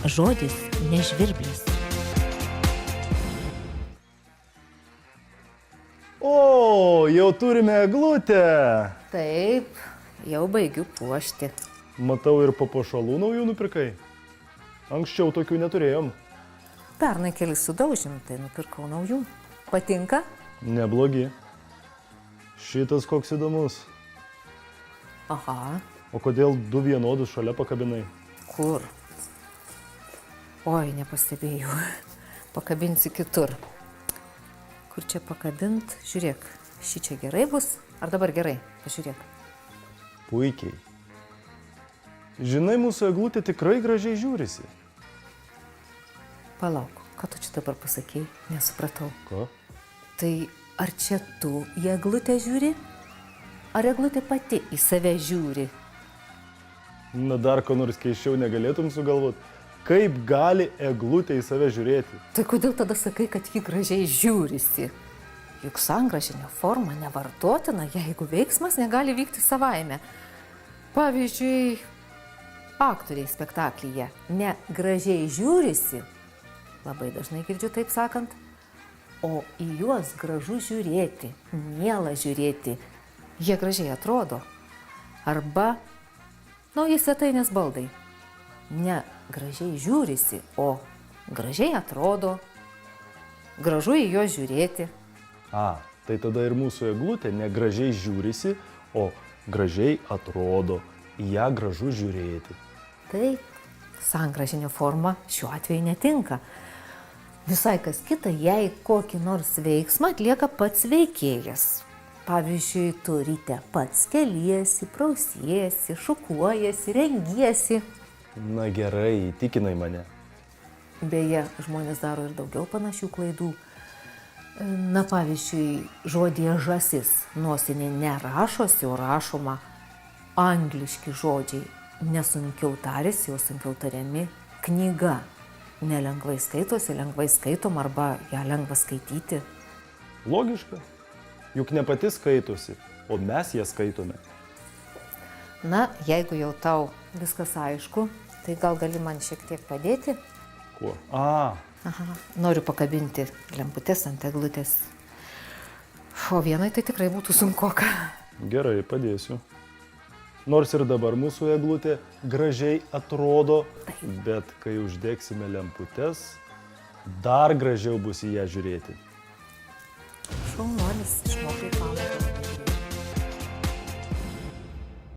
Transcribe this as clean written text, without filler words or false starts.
žodis ne žvirblis. O, jau turime eglutę. Taip, jau baigiu puošti. Matau, ir papuošalų naujų nupirkai. Anksčiau tokių neturėjom. Pernai kelis sudaužėm, tai nupirkau naujų. Patinka? Neblogi. Šitas koks įdomus. Aha. O kodėl du vienodus šalia pakabinai? Kur? Oi, nepastebėjau. Pakabinsiu kitur. Kur čia pakabint? Žiūrėk, ši čia gerai bus? Ar dabar gerai? Pažiūrėk. Puikiai. Žinai, mūsų eglutė tikrai gražiai žiūrisi. Palauk, ką tu čia dabar pasakei? Nesupratau. Ko? Tai ar čia tu į eglutę žiūri? Ar eglutė pati į save žiūri? Na dar ko nors keiščiau negalėtum sugalvot. Kaip gali eglutė į save žiūrėti? Tai kodėl tada sakai, kad ji gražiai žiūrisi? Juk sangražinė forma nevartotina, jeigu veiksmas negali vykti savaime. Pavyzdžiui, aktoriai spektaklyje ne gražiai žiūrisi, labai dažnai girdžiu taip sakant, o į juos gražu žiūrėti, miela žiūrėti, jie gražiai atrodo. Arba nauji svetainės baldai. Ne gražiai žiūrisi, o gražiai atrodo, gražu į juos žiūrėti. Tai tada ir mūsų eglutė ne gražiai žiūrisi, o gražiai atrodo, į ją gražu žiūrėti. Taip, sangražinė forma šiuo atveju netinka. Visai kas kita, jei kokį nors veiksmą atlieka pats veikėjas. Pavyzdžiui, tu ryte pats keliesi, prausiesi, šukuojasi, rengiesi. Na gerai, įtikinai mane. Beje, žmonės daro ir daugiau panašių klaidų. Na, pavyzdžiui, žodyje žąsis nosinė nerašosi, o rašoma angliški žodžiai. Nesunkiau tariasi, o sunkiau tariami. Knyga nelengvai skaitosi, lengvai skaitom arba ją lengva skaityti. Logiška. Juk ne pati skaitosi, o mes ją skaitome. Na, jeigu jau tau viskas aišku, tai gal gali man šiek tiek padėti? Kuo? Aha, noriu pakabinti lemputes ant eglutės. O vienai tai tikrai būtų sunkoka. Gerai, padėsiu. Nors ir dabar mūsų eglutė gražiai atrodo, bet kai uždegsime lemputes, dar gražiau bus į ją žiūrėti. Šaunuolis, išmokai.